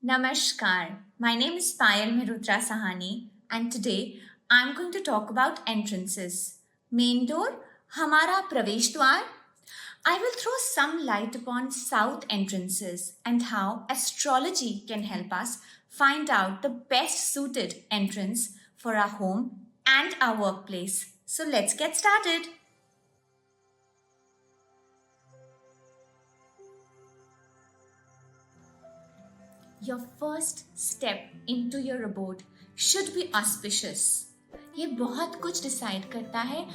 Namaskar. My name is Payal Mehrotra Sahani, and today I'm going to talk about entrances. Main door, Hamara Pravesh Dwar. I will throw some light upon south entrances and how astrology can help us find out the best suited entrance for our home and our workplace. So let's get started. Your first step into your abode should be auspicious. ये बहुत कुछ decide करता है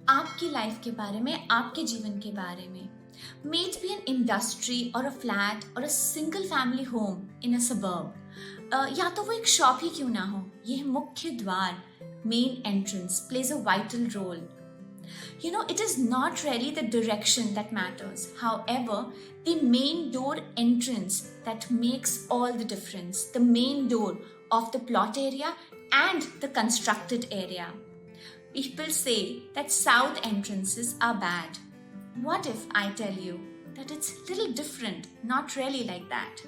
आपकी life के बारे में, आपके जीवन के बारे में. May it be an industry or a flat or a single family home in a suburb. या तो वो एक शॉप ही क्यों ना हो, ये मुख्य द्वार, main entrance plays a vital role. It is not really the direction that matters. However, the main door entrance that makes all the difference. The main door of the plot area and the constructed area. People say that south entrances are bad. What if I tell you that it's a little different, not really like that?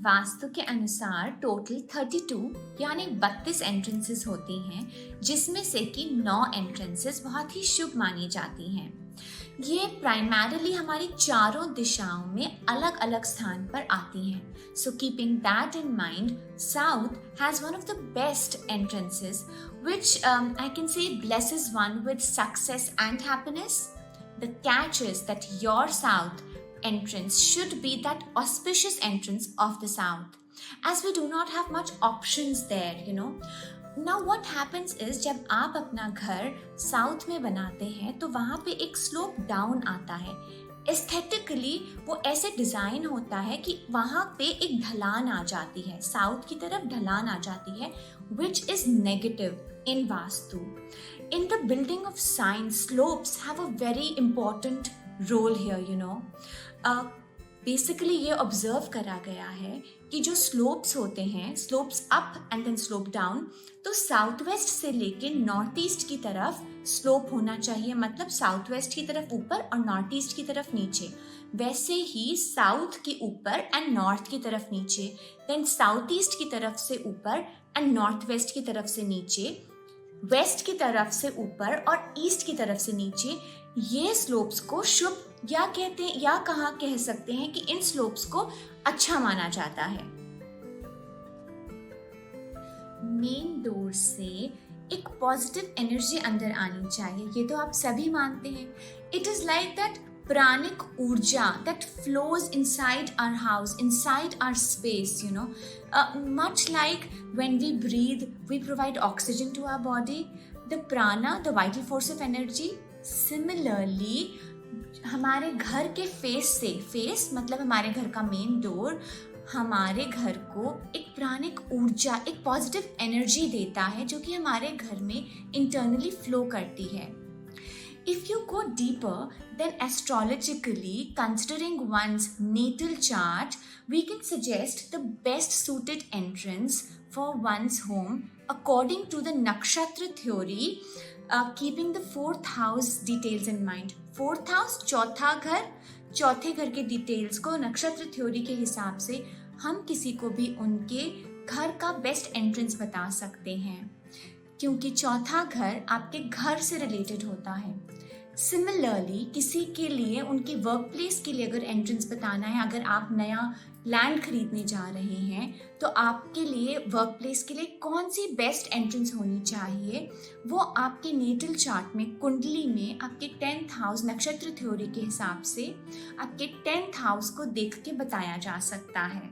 Vastu के अनुसार total 32 यानी 32 entrances होती हैं, जिसमें से कि 9 entrances बहुत ही शुभ मानी जाती हैं. ये प्राइमरीली हमारी चारों दिशाओं में अलग अलग स्थान पर आती हैं. So keeping that in mind, south has one of the best entrances which I can say blesses one with success and happiness. The catch is that your south entrance should be that auspicious entrance of the south, as we do not have much options there. Now what happens is, जब आप अपना घर south में बनाते हैं तो वहाँ पे एक स्लोप डाउन आता है. एस्थेटिकली वो ऐसे डिज़ाइन होता है कि वहाँ पे एक ढलान आ जाती है, साउथ की तरफ ढलान आ जाती है, which is negative in vastu. In the building of science, slopes have a very important role here. Basically ये ऑब्जर्व करा गया है कि जो स्लोप्स होते हैं, slopes up and then slope down, तो साउथ वेस्ट से लेके नॉर्थ ईस्ट की तरफ स्लोप होना चाहिए. मतलब साउथ वेस्ट की तरफ ऊपर और नॉर्थ ईस्ट की तरफ नीचे. वैसे ही साउथ के ऊपर एंड नॉर्थ की तरफ नीचे, देन साउथ ईस्ट की तरफ से ऊपर एंड नॉर्थ वेस्ट की तरफ से नीचे, वेस्ट की तरफ से ऊपर और ईस्ट की तरफ से नीचे. ये स्लोप्स को शुभ या कहते हैं या कह सकते हैं कि इन स्लोप्स को अच्छा माना जाता है. मेन डोर से एक पॉजिटिव एनर्जी अंदर आनी चाहिए, ये तो आप सभी मानते हैं. इट इज लाइक दैट प्राणिक ऊर्जा that flows inside our house, inside our space, much like when we breathe, we provide oxygen to our body. The prana, the vital force of energy, similarly हमारे घर के face मतलब हमारे घर का main door हमारे घर को एक प्राणिक ऊर्जा, एक पॉजिटिव एनर्जी देता है, जो कि हमारे घर में इंटरनली फ्लो करती है. If you go deeper, then astrologically, considering one's natal chart, we can suggest the best suited entrance for one's home according to the nakshatra theory, keeping the 4th house details in mind. 4th house, चौथे घर के details को नक्षत्र theory के हिसाब से हम किसी को भी उनके घर का बेस्ट एंट्रेंस बता सकते हैं, क्योंकि चौथा घर आपके घर से रिलेटेड होता है. सिमिलरली किसी के लिए उनकी वर्क प्लेस के लिए अगर एंट्रेंस बताना है, अगर आप नया लैंड खरीदने जा रहे हैं तो आपके लिए वर्क प्लेस के लिए कौन सी बेस्ट एंट्रेंस होनी चाहिए, वो आपके नेटल चार्ट में, कुंडली में, आपके 10th हाउस नक्षत्र थ्योरी के हिसाब से आपके 10th हाउस को देख के बताया जा सकता है.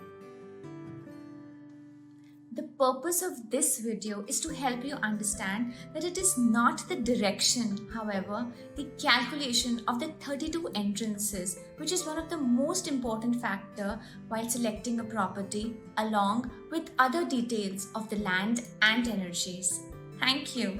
The purpose of this video is to help you understand that it is not the direction, however, the calculation of the 32 entrances, which is one of the most important factor while selecting a property, along with other details of the land and energies. Thank you.